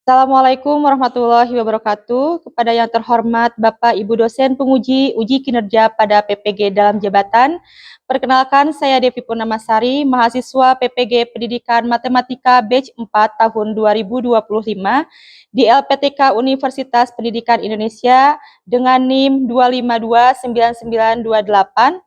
Assalamualaikum warahmatullahi wabarakatuh. Kepada yang terhormat Bapak Ibu dosen penguji uji kinerja pada PPG dalam jabatan. Perkenalkan, saya Devi Purnamasari, mahasiswa PPG Pendidikan Matematika Batch 4 tahun 2025 di LPTK Universitas Pendidikan Indonesia dengan NIM 2529928.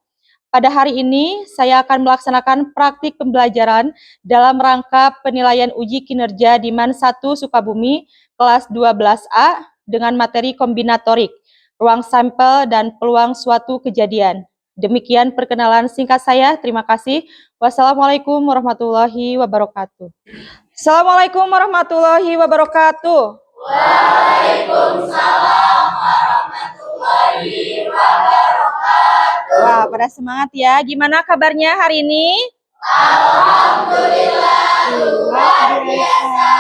Pada hari ini, saya akan melaksanakan praktik pembelajaran dalam rangka penilaian uji kinerja di MAN 1 Sukabumi, kelas 12A, dengan materi kombinatorik, ruang sampel, dan peluang suatu kejadian. Demikian perkenalan singkat saya. Terima kasih. Wassalamualaikum warahmatullahi wabarakatuh. Assalamualaikum warahmatullahi wabarakatuh. Waalaikumsalam warahmatullahi wabarakatuh. Wah, pada semangat ya. Gimana kabarnya hari ini? Alhamdulillah. Luar biasa.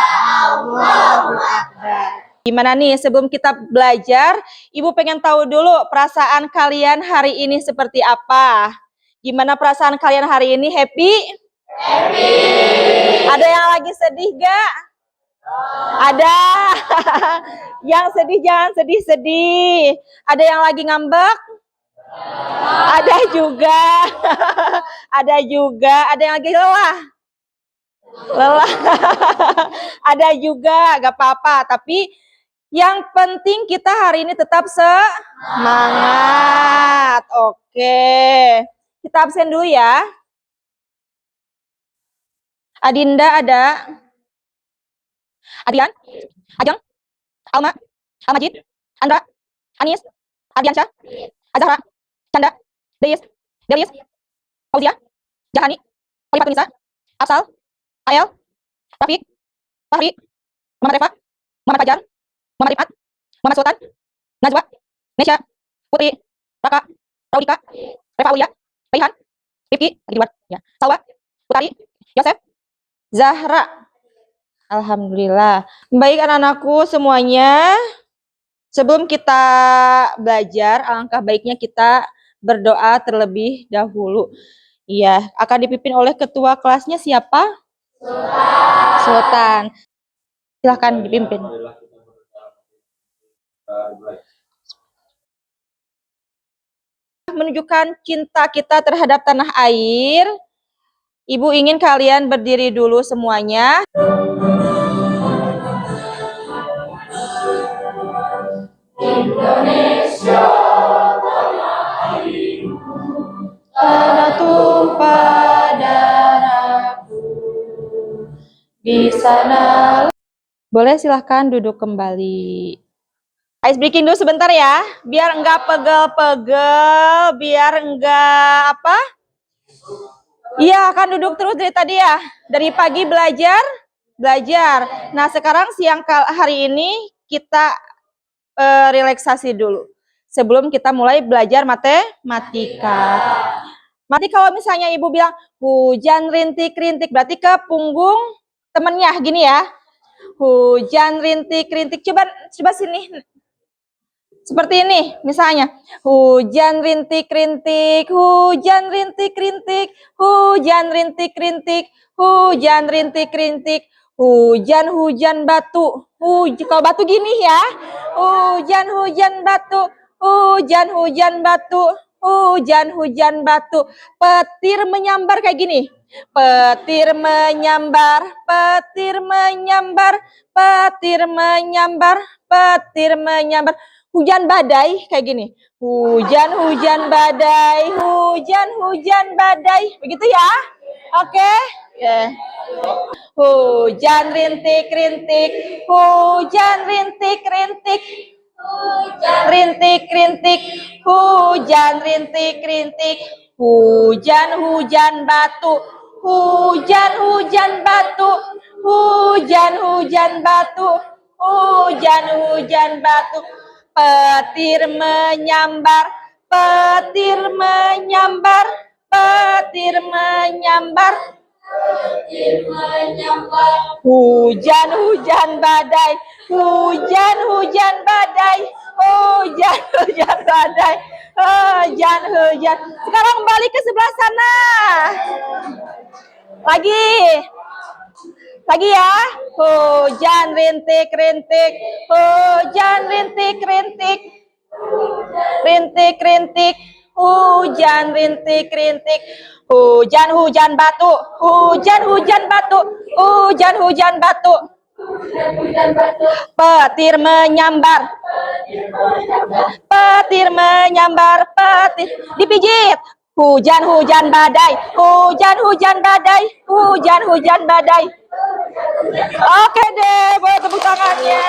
Allahu Akbar. Gimana nih sebelum kita belajar, Ibu pengen tahu dulu perasaan kalian hari ini seperti apa? Gimana perasaan kalian hari ini? Happy? Happy. Ada yang lagi sedih gak? Ada. Yang sedih jangan sedih-sedih. Ada yang lagi ngambek? Ada juga. Ada juga. Ada yang lagi lelah? Lelah. Ada juga, gak apa-apa. Tapi yang penting kita hari ini tetap semangat. Oke. Kita absen dulu ya. Adinda ada. Adrian, Ajeng, Alma, Almajid, Andra, Anis, Ardiansyah, Azahra, Canda, Delis, Fauzia, Jahani, Olifatunisa, Afsal, Ael, Rafiq, Fahri, Muhammad Reva, Muhammad Fajar, Muhammad Rifat, Muhammad Sultan, Najwa, Nesya, Putri, Raka, Raudika, Reva Ulia, Raihan, Rifki, lagi di luar, ya, Salwa, Putari, Yosef, Zahra. Alhamdulillah. Baik anak-anakku semuanya, sebelum kita belajar, alangkah baiknya kita berdoa terlebih dahulu. Iya, akan dipimpin oleh ketua kelasnya siapa? Sultan. Silahkan dipimpin. Menunjukkan cinta kita terhadap tanah air, Ibu ingin kalian berdiri dulu semuanya. Indonesia tanah airku, tanah tumpah darahku. Di sana. Boleh silahkan duduk kembali. Ice breaking dulu sebentar ya, biar enggak pegel-pegel, biar enggak apa? Iya, kan duduk terus dari tadi ya. Dari pagi belajar. Nah, sekarang siang hari ini kita relaksasi dulu. Sebelum kita mulai belajar matematika. Nanti kalau misalnya Ibu bilang hujan rintik-rintik, berarti ke punggung temennya gini ya. Hujan rintik-rintik. Coba sini. Seperti ini, misalnya. Hujan rintik-rintik, hujan rintik-rintik, hujan rintik-rintik, hujan rintik-rintik, hujan batu. Kalau batu gini ya. Hujan batu, hujan batu, hujan batu. Petir menyambar kayak gini. Petir menyambar, petir menyambar, petir menyambar, petir menyambar. Hujan badai kayak gini. Hujan badai, hujan badai. Begitu ya? Oke? Yeah. Hujan rintik-rintik, hujan rintik-rintik, hujan rintik-rintik, hujan rintik-rintik, hujan batu, hujan batu, hujan batu, hujan batu. Petir menyambar, petir menyambar, petir menyambar, petir menyambar. Hujan badai, hujan badai, hujan badai, hujan. Sekarang balik ke sebelah sana. Lagi ya. hujan rintik-rintik, hujan rintik-rintik, rintik-rintik, hujan rintik-rintik, hujan-hujan batu, hujan-hujan batu, hujan-hujan batu, petir menyambar, petir menyambar, petir dipijit, hujan-hujan badai, hujan-hujan badai, hujan-hujan badai. Oke deh, boleh tepuk tangannya.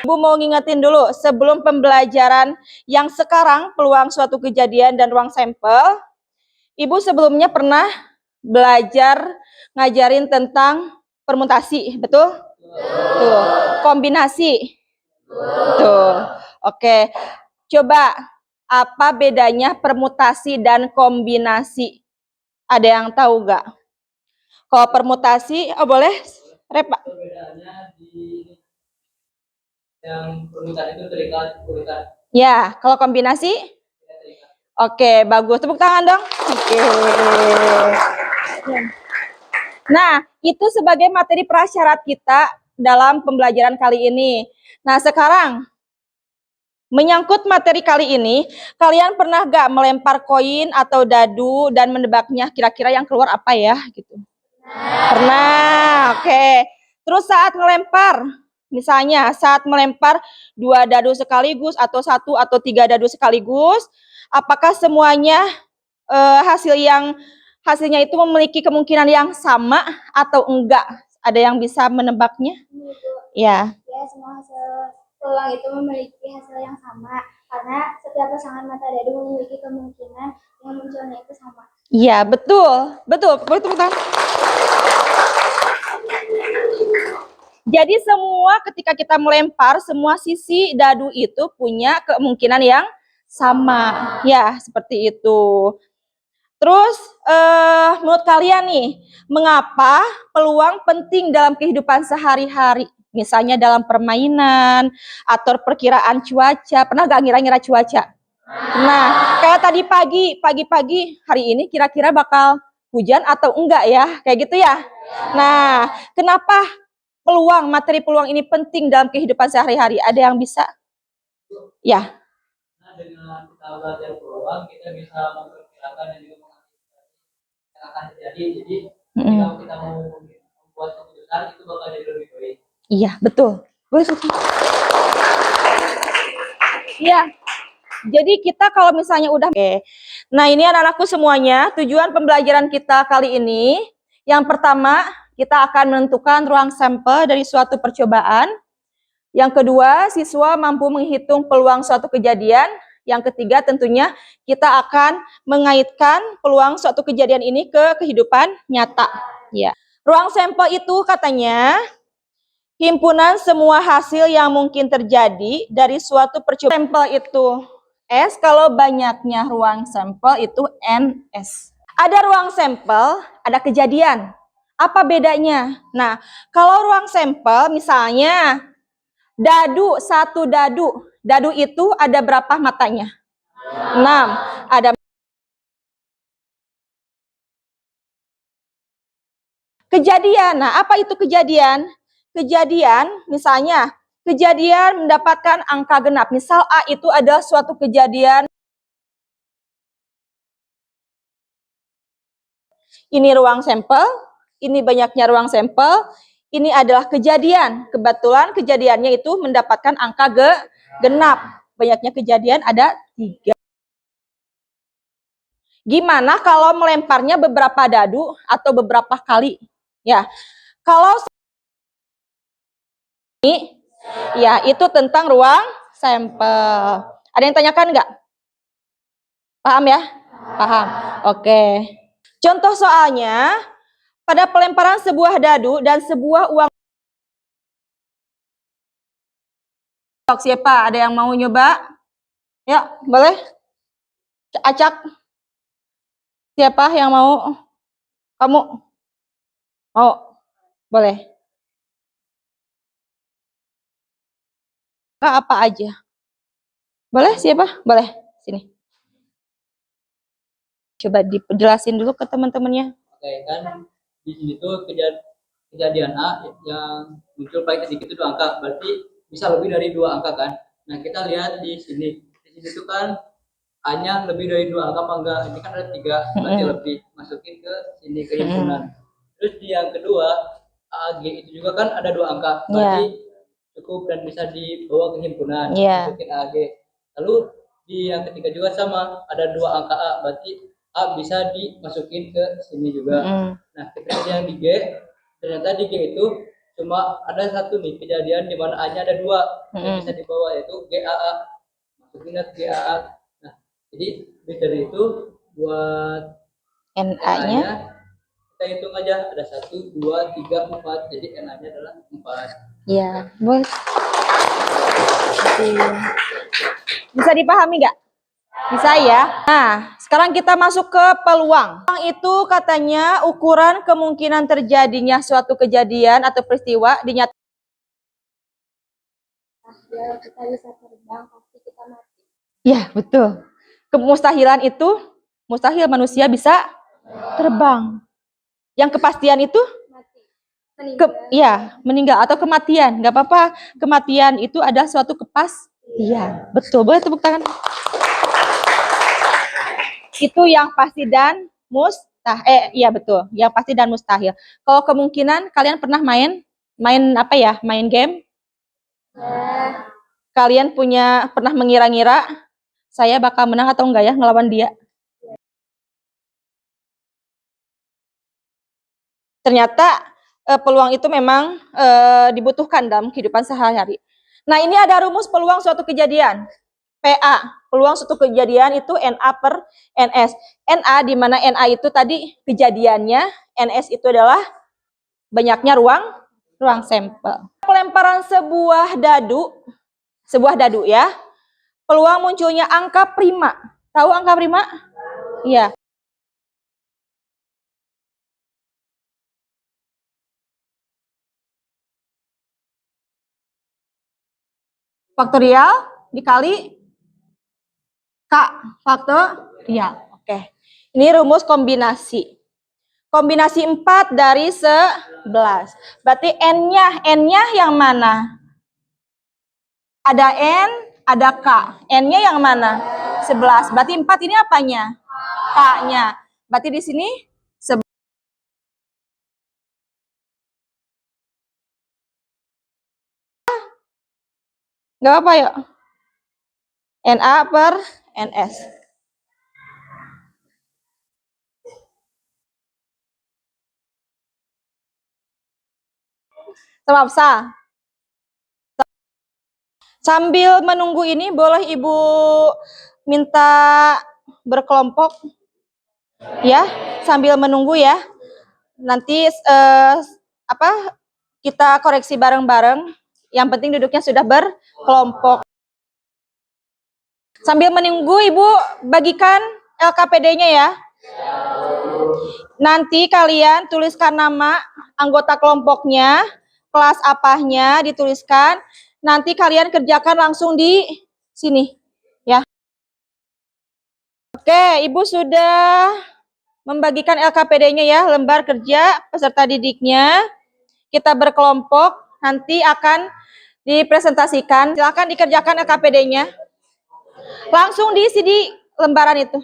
Ibu mau ngingetin dulu sebelum pembelajaran yang sekarang peluang suatu kejadian dan ruang sampel. Ibu sebelumnya pernah belajar ngajarin tentang permutasi, betul? Tuh, kombinasi. Tuh. Oke. Coba apa bedanya permutasi dan kombinasi? Ada yang tahu nggak? Kalau permutasi, oh boleh, Repa. Perbedaannya di yang permutaan itu terikat urutan. Ya, kalau kombinasi? Oke, bagus. Tepuk tangan dong. Oke. Nah, itu sebagai materi prasyarat kita dalam pembelajaran kali ini. Nah, sekarang menyangkut materi kali ini, kalian pernah gak melempar koin atau dadu dan menebaknya kira-kira yang keluar apa ya? Gitu. Pernah, oke. Terus saat melempar, misalnya saat melempar 2 dadu sekaligus atau 1 atau 3 dadu sekaligus, apakah semuanya hasilnya itu memiliki kemungkinan yang sama atau enggak? Ada yang bisa menebaknya? Ya. Ya, semua hasil peluang itu memiliki hasil yang sama karena setiap pasangan mata dadu memiliki kemungkinan yang munculnya itu sama. Iya, betul. Betul. Betul. Jadi semua ketika kita melempar, semua sisi dadu itu punya kemungkinan yang sama. Ya, seperti itu. Terus, menurut kalian nih, mengapa peluang penting dalam kehidupan sehari-hari? Misalnya dalam permainan, atau perkiraan cuaca. Pernah gak ngira-ngira cuaca? Nah, kayak tadi pagi-pagi hari ini kira-kira bakal hujan atau enggak ya? Kayak gitu ya? Nah, kenapa materi peluang ini penting dalam kehidupan sehari-hari? Ada yang bisa? Ya. Nah, dengan kita belajar peluang, kita bisa memperkirakan dan juga mengantisipasi yang akan terjadi. Jadi, kalau kita mau membuat keputusan, itu bakal jadi lebih baik. Iya, betul. Iya. Jadi kita kalau misalnya udah Nah, ini anak-anakku semuanya, tujuan pembelajaran kita kali ini yang pertama, kita akan menentukan ruang sampel dari suatu percobaan. Yang kedua, siswa mampu menghitung peluang suatu kejadian. Yang ketiga, tentunya kita akan mengaitkan peluang suatu kejadian ini ke kehidupan nyata. Ya. Ruang sampel itu katanya himpunan semua hasil yang mungkin terjadi dari suatu percobaan. Sampel itu S, kalau banyaknya ruang sampel itu NS. Ada ruang sampel, ada kejadian. Apa bedanya? Nah, kalau ruang sampel misalnya satu dadu. Dadu itu ada berapa matanya? 6. Ada kejadian. Nah, apa itu kejadian? Kejadian misalnya kejadian mendapatkan angka genap. Misal A itu adalah suatu kejadian. Ini ruang sampel, ini banyaknya ruang sampel, ini adalah kejadian. Kebetulan kejadiannya itu mendapatkan angka genap. Banyaknya kejadian ada 3. Gimana kalau melemparnya beberapa dadu atau beberapa kali? Ya, kalau ini, ya itu tentang ruang sampel. Ada yang tanyakan nggak? Paham ya? Paham. Oke. Contoh soalnya, pada pelemparan sebuah dadu dan sebuah uang. Siapa? Ada yang mau nyoba? Ya, boleh? Acak. Siapa yang mau? Kamu? Mau? Boleh. Apa aja? Boleh siapa? Boleh. Sini. Coba dijelasin dulu ke teman-temannya. Oke, kan di sini tuh kejadian kejadian A yang muncul paling sedikit itu 2 angka, berarti bisa lebih dari 2 angka kan. Nah, kita lihat di sini. Di sini itu kan A-nya lebih dari 2 angka apa enggak? Ini kan ada 3, berarti lebih. Masukin ke sini ke himpunan. Terus di yang kedua, AG itu juga kan ada 2 angka, berarti cukup dan bisa dibawa ke himpunan. Masukin AG. Lalu di yang ketiga juga sama, ada 2 angka A, berarti A bisa dimasukin ke sini juga. Nah, ketika yang di G, ternyata di G itu cuma ada satu nih kejadian di mana A-nya ada 2 yang bisa dibawa, yaitu GAA. Masukin ke GAA. Nah, jadi dari itu buat NA-nya kita hitung aja, ada 1, 2, 3, 4. Jadi NA-nya adalah 4. Iya, boleh. Bisa dipahami nggak? Bisa ya. Nah, sekarang kita masuk ke peluang. Peluang itu katanya ukuran kemungkinan terjadinya suatu kejadian atau peristiwa dinyatakan. Ya, kita bisa terbang, pasti kita mati. Ya, betul. Kemustahilan itu mustahil manusia bisa terbang. Yang kepastian itu Mati. Meninggal. Meninggal atau kematian. Nggak apa-apa. Kematian itu ada suatu kepastian. Betul. Boleh tepuk tangan. Itu yang pasti dan iya betul. Yang pasti dan mustahil. Kalau kemungkinan kalian pernah main apa ya? Main game? Ya. Kalian pernah mengira-ngira saya bakal menang atau enggak ya ngelawan dia? Ternyata peluang itu memang dibutuhkan dalam kehidupan sehari-hari. Nah, ini ada rumus peluang suatu kejadian. PA, peluang suatu kejadian itu NA per NS. NA di mana NA itu tadi kejadiannya, NS itu adalah banyaknya ruang sampel. Pelemparan sebuah dadu ya. Peluang munculnya angka prima. Tahu angka prima? Iya. Faktorial dikali K faktorial. Oke. Ini rumus kombinasi. Kombinasi 4 dari 11. Berarti N-nya yang mana? Ada N, ada K. N-nya yang mana? 11. Berarti 4 ini apanya? K-nya. Berarti di sini 11. Enggak apa-apa yuk. NA per NS. Sama apa? Sambil menunggu ini boleh Ibu minta berkelompok ya, sambil menunggu ya. Nanti kita koreksi bareng-bareng. Yang penting duduknya sudah berkelompok. Sambil menunggu Ibu bagikan LKPD-nya ya. Nanti kalian tuliskan nama anggota kelompoknya, kelas apanya dituliskan. Nanti kalian kerjakan langsung di sini ya. Oke, Ibu sudah membagikan LKPD-nya ya, lembar kerja peserta didiknya. Kita berkelompok, nanti akan dipresentasikan. Silakan dikerjakan LKPD-nya. Langsung diisi di lembaran itu.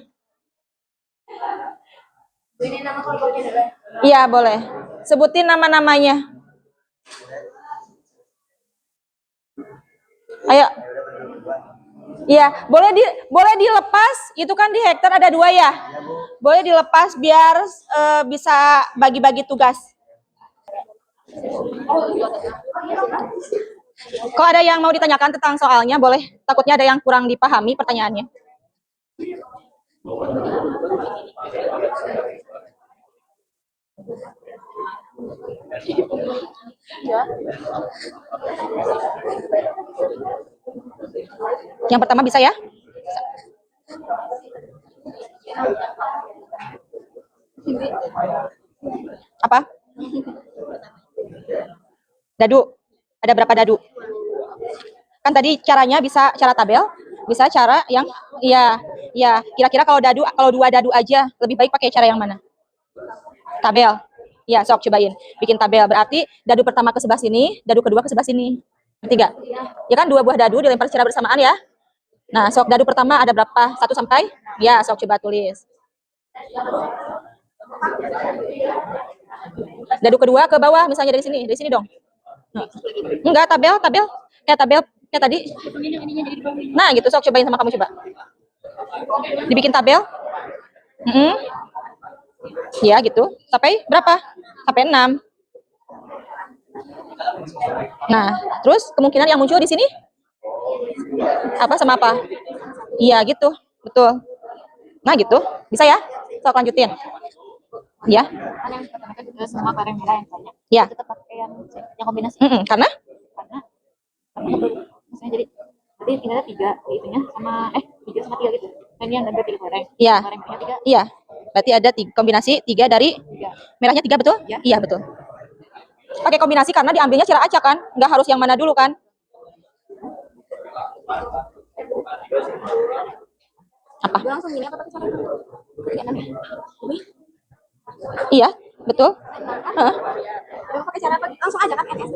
Ini nama kelompoknya dulu. Iya, boleh. Sebutin nama-namanya. Ayo. Iya, boleh dilepas. Itu kan di hektar ada 2 ya. Boleh dilepas biar bisa bagi-bagi tugas. Kalau ada yang mau ditanyakan tentang soalnya, boleh. Takutnya ada yang kurang dipahami pertanyaannya. Yang pertama bisa ya? Apa? Dadu. Ada berapa dadu? Kan tadi caranya bisa cara tabel, bisa cara yang kira-kira kalau 2 dadu aja lebih baik pakai cara yang mana? Tabel. Ya, sok cobain. Bikin tabel. Berarti dadu pertama ke sebelah sini, dadu kedua ke sebelah sini. Ketiga. Ya kan 2 buah dadu dilempar secara bersamaan ya. Nah, sok dadu pertama ada berapa? 1 sampai? Ya, sok coba tulis. Dadu kedua ke bawah, misalnya dari sini dong. Enggak, tabel. Kayak tabel kayak tadi. Nah, gitu sok cobain sama kamu coba. Dibikin tabel. Ya, gitu. Sampai berapa? Sampai 6. Nah, terus kemungkinan yang muncul di sini apa sama apa? Iya, gitu. Betul. Nah, gitu. Bisa ya? Sok lanjutin. Ya. Kan yang pertama kan semua barang merah yang banyak. Ya. Tetap pakai yang kombinasi. Karena Misalnya jadi tinggal 3 itunya sama 3 sama 3 gitu. Dan yang ada 3 goreng. Iya. Goreng merahnya 3. Iya. Berarti ada kombinasi 3 dari merahnya 3, betul? Ya. Iya, betul. Pakai kombinasi karena diambilnya secara acak kan? Nggak harus yang mana dulu kan? Apa? Langsung gini apa pakai cara? Iya, betul. Pakai cara apa? Langsung aja kan NS.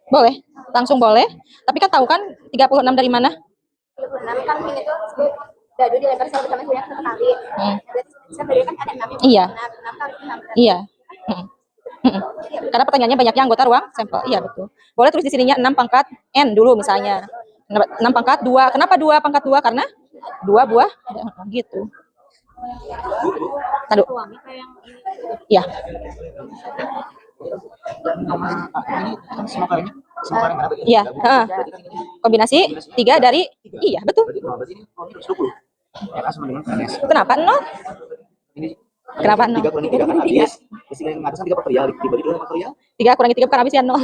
Boleh. Langsung boleh. Tapi kan tahu kan 36 dari mana? 36 kan ini tuh dadu dilempar secara bersama yang satu kali. Berarti sebenarnya kan ada 6 Iya. 6 kali 6. Iya. Karena pertanyaannya banyaknya anggota ruang sampel. Iya, betul. Boleh tulis di sininya 6 pangkat N dulu misalnya. 6 pangkat 2. Kenapa 2 pangkat 2? Karena 2 buah gitu. Aduh. Iya. Iya, kombinasi 3 dari iya, betul. Kenapa 0? Kenapa 0? 3 kurangi 3 kan habis. Terus yang atas 3 faktorial, dibagi 2 faktorial. 3 kurangi 3 bukan habis ya 0.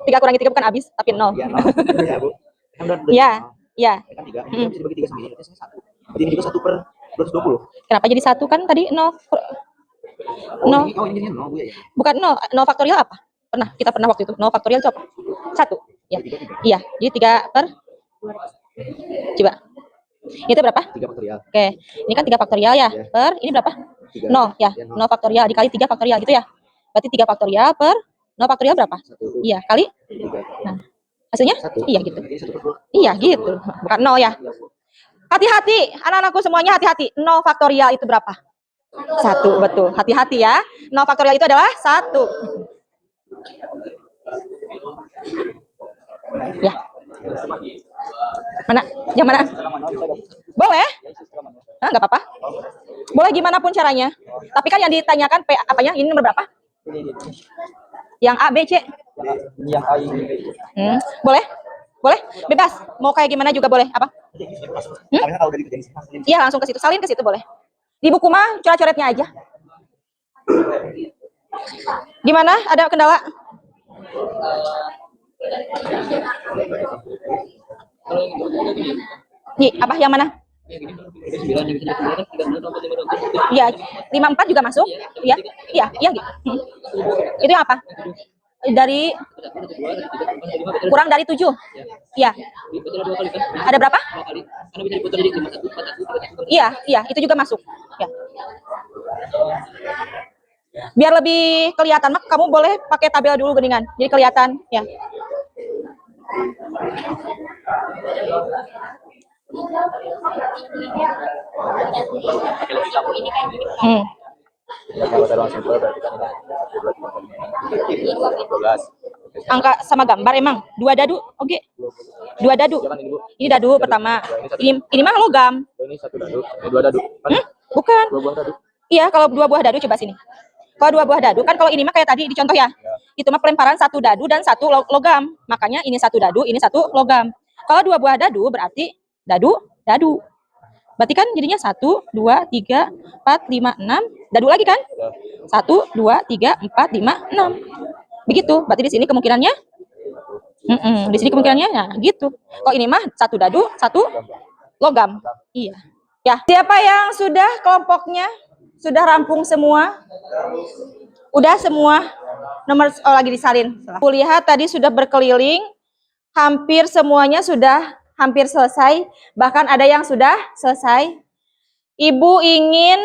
3 kurangi 3 bukan habis, tapi 0. Ya, 0. Ya, Bu. Kan udah Iya, iya. kan 3. Ini bisa dibagi 3 sama ini, terus 1. Berarti ini juga 1 per 220. Kenapa jadi 1 kan tadi 0? Oh, ini jadinya 0, Bu ya. Bukan 0, 0 faktorial apa? Kita pernah waktu itu. 0 faktorial itu apa? 1. Ya. Iya, jadi 3 per coba. Itu berapa? 3 faktorial. Oke. Ini kan 3 faktorial ya. Per ini berapa? 0 ya. 0 faktorial dikali 3 faktorial gitu ya. Berarti 3 faktorial per 0 faktorial berapa? 1. Iya, kali 3. nah. Hasilnya? 1. Iya gitu. Ini 1 per 2. Iya gitu. Bukan 0 ya. Hati-hati, anak-anakku semuanya hati-hati. 0 faktorial itu berapa? 1, betul. Hati-hati ya. 0 faktorial itu adalah 1. Ya. Mana? Yang mana? Boleh? Nggak apa-apa. Boleh gimana pun caranya. Tapi kan yang ditanyakan apanya? Ini nomor berapa? Yang A, B, C? Ini yang A ini. Boleh? Boleh? Bebas. Mau kayak gimana juga boleh. Apa? Karena kalau udah dikerjain sih. Iya, langsung ke situ. Salin ke situ boleh. Di buku mah coret-coretnya aja. Gimana? Ada kendala? Nih, apa yang mana? Iya, 54 juga masuk. Iya, iya, iya gitu. Itu yang apa? Dari kurang dari 7. Iya. Ada berapa? Iya, iya, itu juga masuk. Ya. Biar lebih kelihatan, mak kamu boleh pakai tabel dulu geningan. Jadi kelihatan, ya. Angka sama gambar emang 2 dadu, oke. 2 dadu. Ini dadu pertama. Ini mah logam. Ini 1 dadu, 2 dadu. Bukan. 2 buah dadu. Iya, kalau 2 buah dadu coba sini. Kalau 2 buah dadu kan kalau ini mah kayak tadi di contoh ya. Itu mah pelemparan 1 dadu dan 1 logam. Makanya ini 1 dadu, ini 1 logam. Kalau 2 buah dadu berarti dadu. Berarti kan jadinya 1, 2, 3, 4, 5, 6. Dadu lagi kan? 1, 2, 3, 4, 5, 6. Begitu. Berarti di sini kemungkinannya di sini kemungkinannya nah gitu. Kalau ini mah 1 dadu, 1 logam. Iya. Ya, siapa yang sudah kelompoknya? Sudah rampung semua? Udah semua? Nomor lagi disalin. Aku lihat tadi sudah berkeliling. Hampir semuanya sudah hampir selesai. Bahkan ada yang sudah selesai. Ibu ingin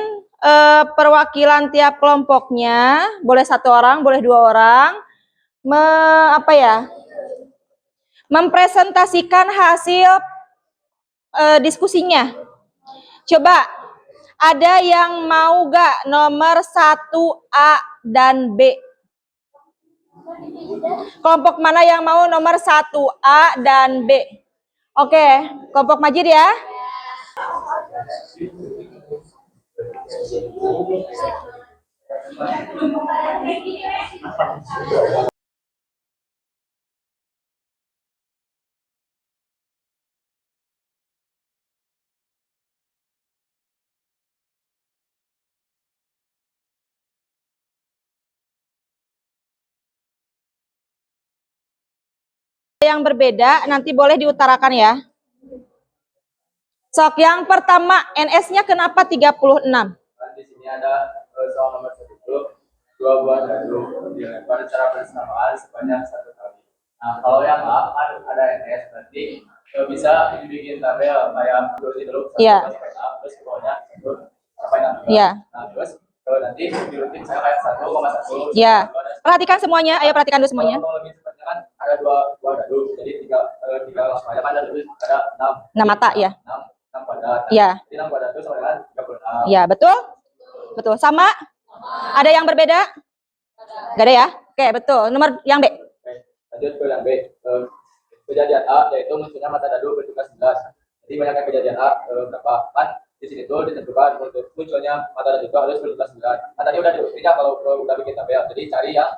perwakilan tiap kelompoknya, boleh 1 orang, boleh 2 orang, mempresentasikan hasil diskusinya. Coba, ada yang mau gak nomor 1A dan B? Kelompok mana yang mau nomor 1A dan B? Oke, kelompok Majid ya. Yang berbeda nanti boleh diutarakan ya. Sok, yang pertama NS-nya kenapa 36? Di sini ada soal nomor 1, 2 buah dadu dilempar secara bersamaan sebanyak 1 kali. Nah, kalau yang A ada NS berarti bisa dibikin tabel kayak dulu Iya. sampai A, terus ke bawahnya 1 sampai 6. Iya. Nah, terus nanti dirutin saya kayak 1,1. Iya. Perhatikan semuanya, ayo perhatikan dulu semuanya. Kalau lebih cepatnya kan ada 2 buah dadu, jadi 3 langsung aja kan ada 6. 6 mata ya. 6 kuadrat. Iya. Jadi 6 kuadrat itu sama dengan 36. Iya, betul? Betul. Sama? Ada yang berbeda? Gak ada ya? Oke, betul. Nomor yang B. Lanjut ke yang B. Kejadian A yaitu munculnya mata dadu berjumlah 11. Jadi banyaknya kejadian A berapa? Kan di sini tuh ditentukan untuk munculnya mata dadu itu harus berjumlah 9. Nah, tadi udah diukurnya kalau udah bikin tabel. Jadi cari yang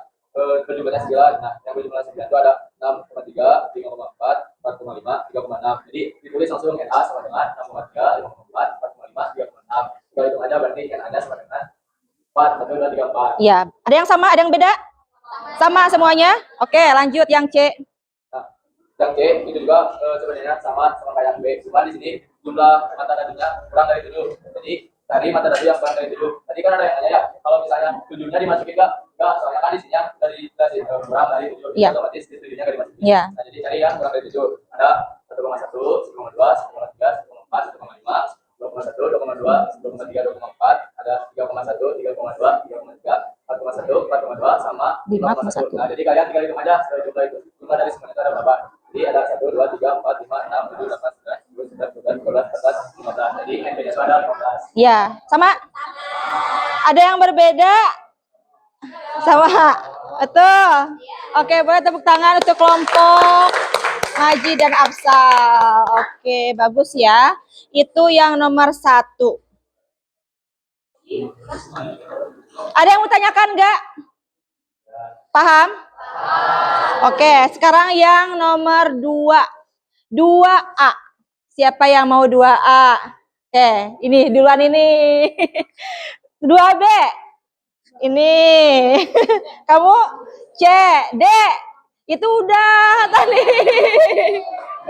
berjumlahnya 9. Nah, yang berjumlah 9 itu ada 6,3, 5,4, 4,5, 3,6. Jadi ditulis langsung NA sama dengan 6,3, 5,4, 4,5, 3,6. Kalau hitung aja berarti NA-nya sama dengan 4, 1, 2, 3, 4. Iya. Ada yang sama, ada yang beda? Sama semuanya? Oke, lanjut yang C. Nah, yang C itu juga sebenarnya sama kayak yang B. Cuma di sini jumlah mata dadunya kurang dari 7. Jadi tadi mata dadu yang kurang dari 7. Tadi kan ada yang tanya ya, kalau misalnya 7-nya dimasukin enggak, soalnya kan di sini dari kurang dari 7. Iya. Otomatis 7-nya enggak dimasukin. Iya. Nah, jadi cari yang kurang dari 7. Ada 1,1, 1,2, 1,3, 1,4, 1,5, 2,1, 2,2, 2,3, 2,4, ada 3,1, 3,2, 3,3, 4,1, 4,2 sama 5,1. Nah, jadi kalian tinggal hitung aja jumlah itu. Jumlah dari semuanya itu ada berapa? Jadi ada 1, 2, 3, 4, 5, 6, 7, 8, 9, 10, 11, 12, 13, 14, 15. Jadi NP-nya itu ada 15. Iya, sama? Ada yang berbeda? Sama? Betul. Oke, boleh tepuk tangan untuk kelompok Haji dan Afsal. Oke, bagus ya. Itu yang nomor 1. Ada yang mau tanyakan enggak? Paham? Oke, sekarang yang nomor 2. 2A. Siapa yang mau 2A? Oke, ini duluan ini. 2B. Ini. Kamu C, D. Itu udah tadi.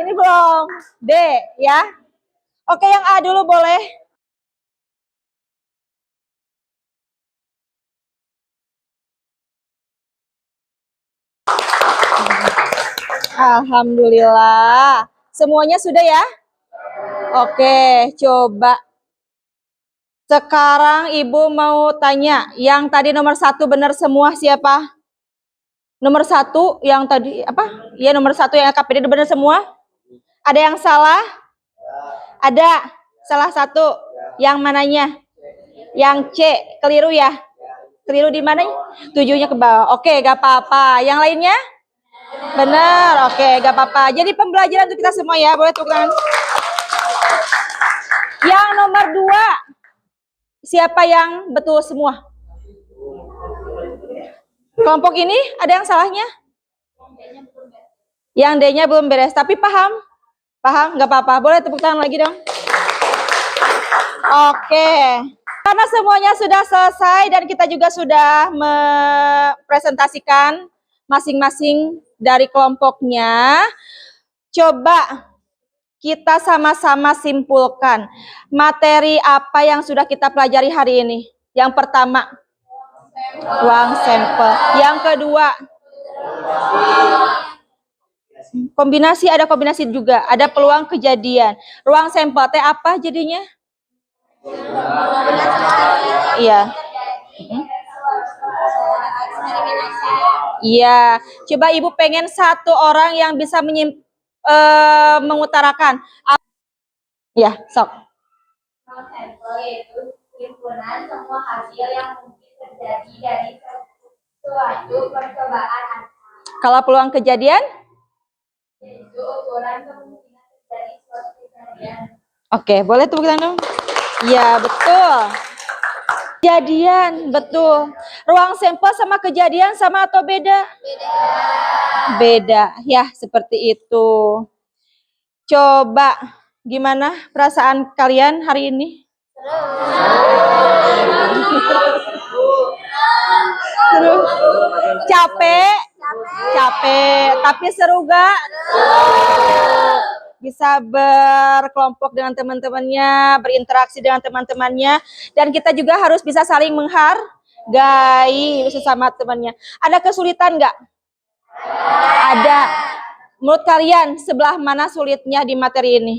Ini belum. D ya. Oke, yang A dulu boleh. Alhamdulillah. Semuanya sudah ya? Oke, coba. Sekarang Ibu mau tanya, yang tadi nomor 1 benar semua siapa? Nomor 1 yang tadi apa? Ya, nomor 1 yang KPD benar semua? Ada yang salah? Ada salah 1. Yang mananya? Yang C, keliru ya? Keliru di mana? 7-nya ke bawah. Oke, gak apa-apa. Yang lainnya? Benar, oke, gak apa-apa. Jadi pembelajaran untuk kita semua ya, boleh tukeran. Yang nomor 2, siapa yang betul semua? Kelompok ini ada yang salahnya? Yang D-nya belum beres, tapi paham? Paham? Gak apa-apa, boleh tepuk tangan lagi dong. Oke, karena semuanya sudah selesai dan kita juga sudah mempresentasikan masing-masing dari kelompoknya. Coba kita sama-sama simpulkan materi apa yang sudah kita pelajari hari ini. Yang pertama, ruang sampel. Yang kedua, kombinasi, ada kombinasi juga, ada peluang kejadian. Ruang sampel teh apa jadinya? Iya. Iya, coba Ibu pengen satu orang yang bisa mengutarakan. Ya, sok. Sampel yaitu himpunan semua hasil yang mungkin terjadi dari suatu percobaan Kalau peluang kejadian? yaitu ukuran kemungkinan terjadi suatu kejadian. Oke, boleh tepuk tangan dong? Iya, betul. Kejadian, betul. Ruang sampel sama kejadian sama atau beda? Beda, ya seperti itu. Coba, gimana perasaan kalian hari ini? Seru. Capek? Capek, tapi seru gak? Bisa berkelompok dengan teman-temannya, berinteraksi dengan teman-temannya, dan kita juga harus bisa saling menghargai sesama temannya. Ada kesulitan nggak? Ada. Menurut kalian sebelah mana sulitnya di materi ini?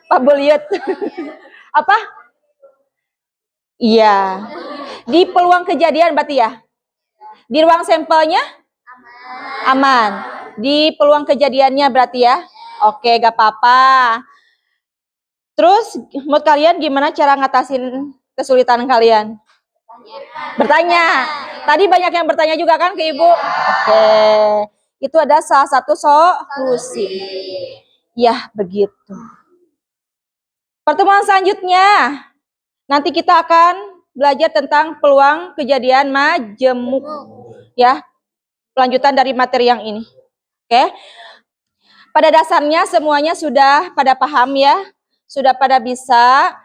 Pak Buliut. Apa? Iya. Di peluang kejadian berarti ya? Di ruang sampelnya? Aman. Di peluang kejadiannya berarti ya? Oke, gak apa-apa. Terus menurut kalian gimana cara ngatasin kesulitan kalian? Bertanya. Tadi banyak yang bertanya juga kan ke Ibu? Oke. Itu ada salah satu solusi. Ya, begitu. Pertemuan selanjutnya. Nanti kita akan belajar tentang peluang kejadian majemuk. Ya. Lanjutan dari materi yang ini. Oke. Pada dasarnya semuanya sudah pada paham ya. Sudah pada bisa.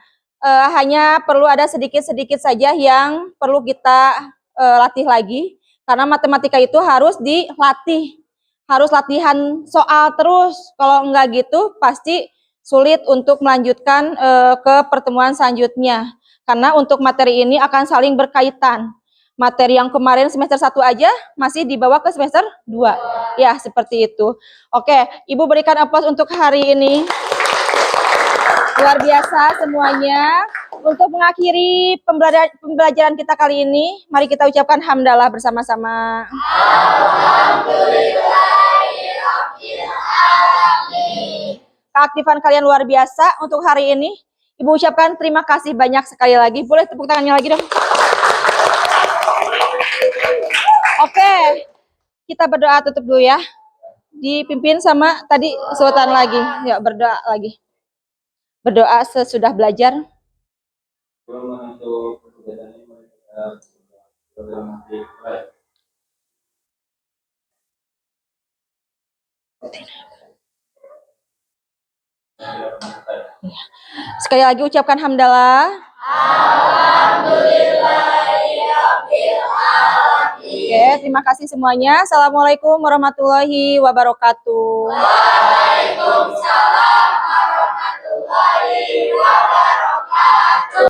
Hanya perlu ada sedikit-sedikit saja yang perlu kita latih lagi. Karena matematika itu harus dilatih. Harus latihan soal terus. Kalau enggak gitu pasti sulit untuk melanjutkan ke pertemuan selanjutnya. Karena untuk materi ini akan saling berkaitan. Materi yang kemarin semester 1 aja masih dibawa ke semester 2. Ya, seperti itu. Oke, Ibu berikan aplaus untuk hari ini. Luar biasa semuanya. Untuk mengakhiri pembelajaran kita kali ini, mari kita ucapkan hamdalah bersama-sama. Keaktifan kalian luar biasa untuk hari ini. Ibu ucapkan terima kasih banyak sekali lagi. Boleh tepuk tangannya lagi dong. Oke, kita berdoa tutup dulu ya. Dipimpin sama tadi Sultan lagi. Ya, berdoa lagi. Berdoa sesudah belajar. Sekali lagi ucapkan hamdalah. Oke, terima kasih semuanya. Assalamualaikum warahmatullahi wabarakatuh. Waalaikumsalam warahmatullahi wabarakatuh.